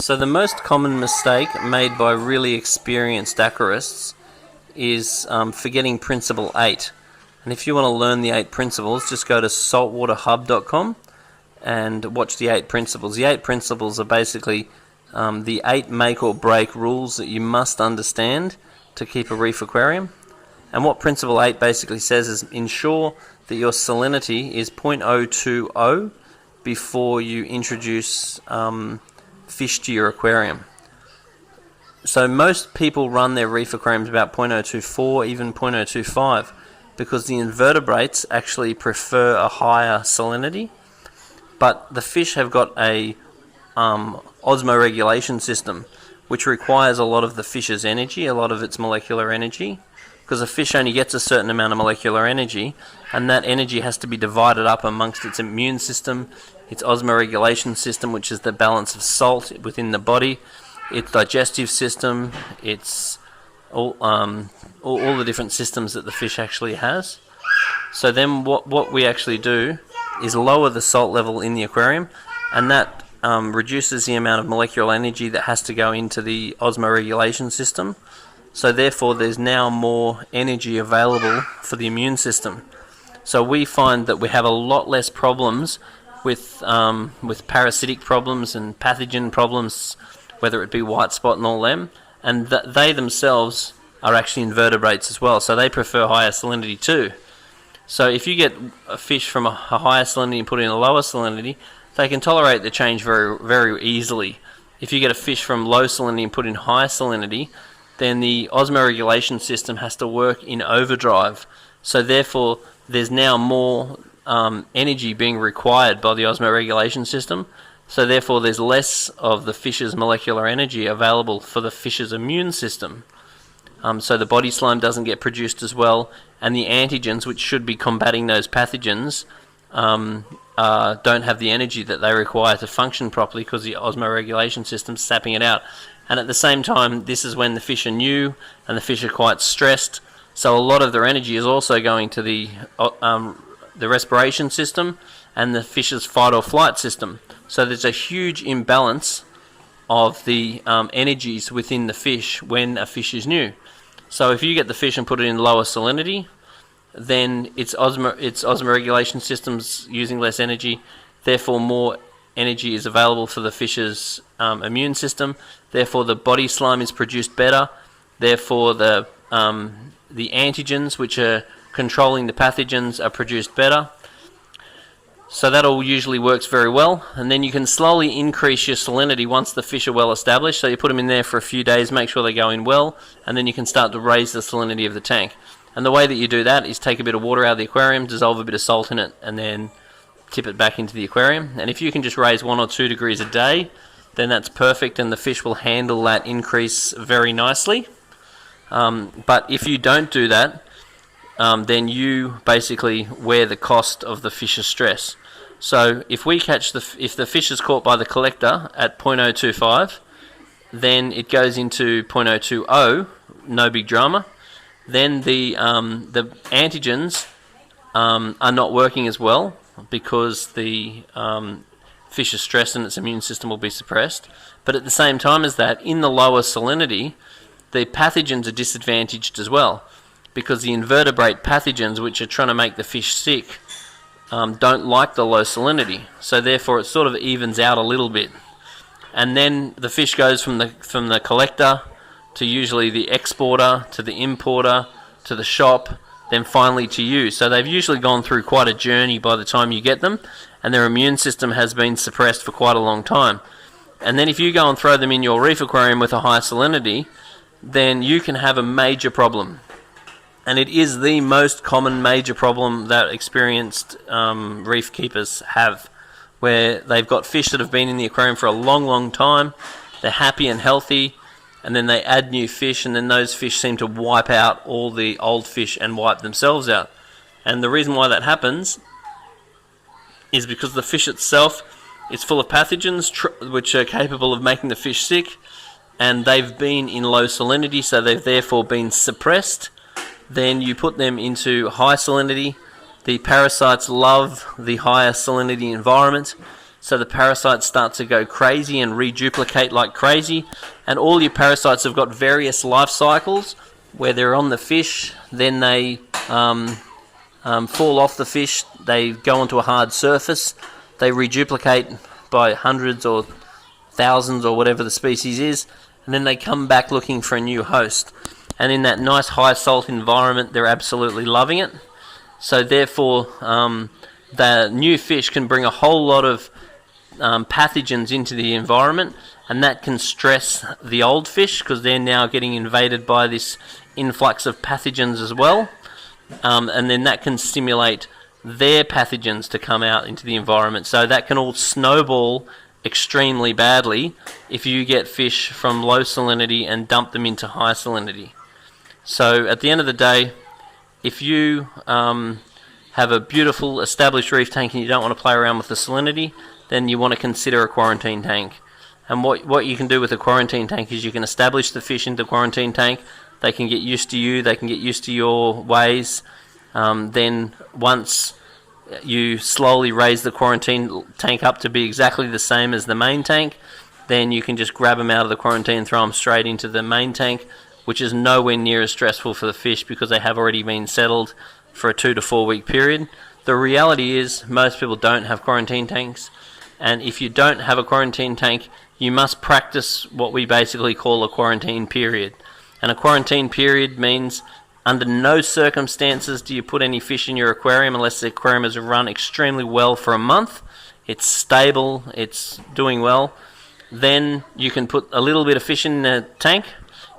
So the most common mistake made by really experienced aquarists is forgetting Principle 8. And if you want to learn the 8 principles, just go to saltwaterhub.com and watch the 8 principles. The 8 principles are basically the 8 make or break rules that you must understand to keep a reef aquarium. And what Principle 8 basically says is ensure that your salinity is 0.020 before you introduce fish to your aquarium. So most people run their reef aquariums about 0.024, even 0.025, because the invertebrates actually prefer a higher salinity, but the fish have got a osmoregulation system which requires a lot of the fish's energy, a lot of its molecular energy, because a fish only gets a certain amount of molecular energy, and that energy has to be divided up amongst its immune system, its osmoregulation system, which is the balance of salt within the body, its digestive system, its all the different systems that the fish actually has. So then what we actually do is lower the salt level in the aquarium, and that reduces the amount of molecular energy that has to go into the osmoregulation system. So therefore there's now more energy available for the immune system. So we find that we have a lot less problems with parasitic problems and pathogen problems, whether it be white spot and all them, and they themselves are actually invertebrates as well, so they prefer higher salinity too. So if you get a fish from a higher salinity and put in a lower salinity, they can tolerate the change very, very easily. If you get a fish from low salinity and put in high salinity, then the osmoregulation system has to work in overdrive. So therefore there's now more energy being required by the osmoregulation system, so therefore there's less of the fish's molecular energy available for the fish's immune system. So the body slime doesn't get produced as well, and the antigens, which should be combating those pathogens, don't have the energy that they require to function properly because the osmoregulation system's sapping it out. And at the same time, this is when the fish are new and the fish are quite stressed, so a lot of their energy is also going to the respiration system and the fish's fight or flight system. So there's a huge imbalance of the energies within the fish when a fish is new. So if you get the fish and put it in lower salinity, then its osmoregulation system's using less energy, therefore more energy is available for the fish's immune system, therefore the body slime is produced better, therefore the antigens, which are controlling the pathogens, are produced better. So that all usually works very well, and then you can slowly increase your salinity once the fish are well established. So you put them in there for a few days, make sure they go in well, and then you can start to raise the salinity of the tank. And the way that you do that is take a bit of water out of the aquarium, dissolve a bit of salt in it, and then tip it back into the aquarium. And if you can just raise 1 or 2 degrees a day, then that's perfect, and the fish will handle that increase very nicely. But if you don't do that, then you basically wear the cost of the fish's stress. So if we catch if the fish is caught by the collector at 0.025, then it goes into 0.020, no big drama. Then the antigens are not working as well because the fish is stressed and its immune system will be suppressed. But at the same time as that, in the lower salinity, the pathogens are disadvantaged as well, because the invertebrate pathogens, which are trying to make the fish sick, don't like the low salinity. So therefore it sort of evens out a little bit. And then the fish goes from the collector to usually the exporter, to the importer, to the shop, then finally to you. So they've usually gone through quite a journey by the time you get them, and their immune system has been suppressed for quite a long time. And then if you go and throw them in your reef aquarium with a high salinity, then you can have a major problem. And it is the most common major problem that experienced reef keepers have, where they've got fish that have been in the aquarium for a long, long time, they're happy and healthy, and then they add new fish, and then those fish seem to wipe out all the old fish and wipe themselves out. And the reason why that happens is because the fish itself is full of pathogens which are capable of making the fish sick, and they've been in low salinity, so they've therefore been suppressed. Then you put them into high salinity. The parasites love the higher salinity environment, So the parasites start to go crazy and reduplicate like crazy, and all your parasites have got various life cycles where they're on the fish, then they fall off the fish, they go onto a hard surface, they reduplicate by hundreds or thousands or whatever the species is, and then they come back looking for a new host. And in that nice high salt environment, they're absolutely loving it. So therefore, the new fish can bring a whole lot of pathogens into the environment, and that can stress the old fish because they're now getting invaded by this influx of pathogens as well, and then that can stimulate their pathogens to come out into the environment. So that can all snowball extremely badly if you get fish from low salinity and dump them into high salinity. So at the end of the day, if you have a beautiful established reef tank and you don't want to play around with the salinity, then you want to consider a quarantine tank. And what you can do with a quarantine tank is you can establish the fish into the quarantine tank. They can get used to you, they can get used to your ways. Then once you slowly raise the quarantine tank up to be exactly the same as the main tank, then you can just grab them out of the quarantine and throw them straight into the main tank, which is nowhere near as stressful for the fish because they have already been settled for a 2 to 4 week period. The reality is most people don't have quarantine tanks, and if you don't have a quarantine tank, you must practice what we basically call a quarantine period. And a quarantine period means under no circumstances do you put any fish in your aquarium unless the aquarium has run extremely well for a month. It's stable, it's doing well. Then you can put a little bit of fish in the tank.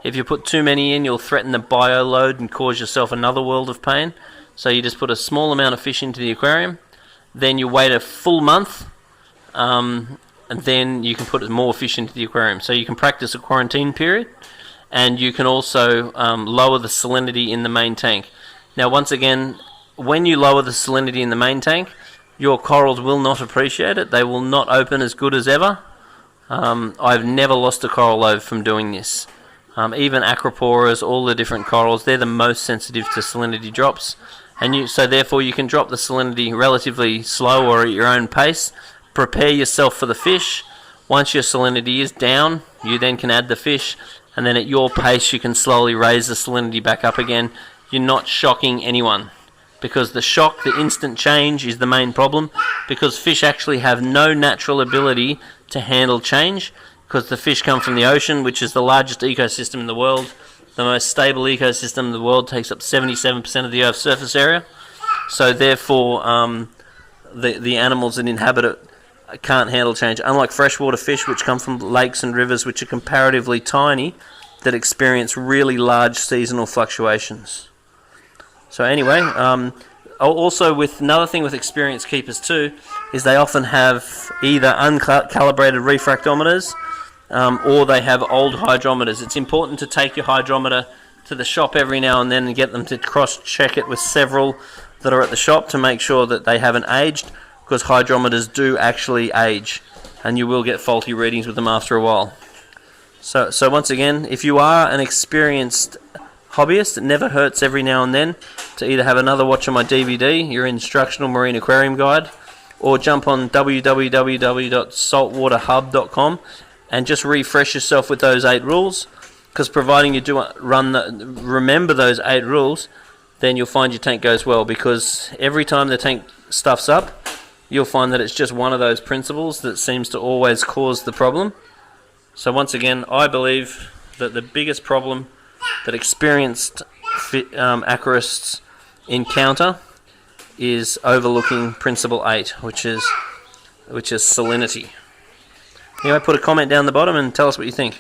If you put too many in, you'll threaten the bioload and cause yourself another world of pain. So you just put a small amount of fish into the aquarium. Then you wait a full month, and then you can put more fish into the aquarium. So you can practice a quarantine period, and you can also lower the salinity in the main tank. Now, once again, when you lower the salinity in the main tank, your corals will not appreciate it. They will not open as good as ever. I've never lost a coral lobe from doing this. Even acroporas, all the different corals, they're the most sensitive to salinity drops. And so therefore you can drop the salinity relatively slow or at your own pace. Prepare yourself for the fish. Once your salinity is down, you then can add the fish, and then at your pace you can slowly raise the salinity back up again. You're not shocking anyone, because the shock, the instant change, is the main problem, because fish actually have no natural ability to handle change, because the fish come from the ocean, which is the largest ecosystem in the world. The most stable ecosystem in the world, takes up 77% of the Earth's surface area. So therefore, the animals that inhabit it can't handle change. Unlike freshwater fish, which come from lakes and rivers, which are comparatively tiny, that experience really large seasonal fluctuations. So anyway, also with another thing with experienced keepers too, is they often have either uncalibrated refractometers, or they have old hydrometers. It's important to take your hydrometer to the shop every now and then and get them to cross-check it with several that are at the shop to make sure that they haven't aged, because hydrometers do actually age, and you will get faulty readings with them after a while. So once again, if you are an experienced hobbyist, it never hurts every now and then to either have another watch on my DVD, your instructional marine aquarium guide, or jump on www.saltwaterhub.com and just refresh yourself with those 8 rules, because providing you do remember those 8 rules, then you'll find your tank goes well, because every time the tank stuffs up, you'll find that it's just one of those principles that seems to always cause the problem. So once again, I believe that the biggest problem that experienced aquarists encounter is overlooking principle 8, which is salinity. Anyway, put a comment down the bottom and tell us what you think.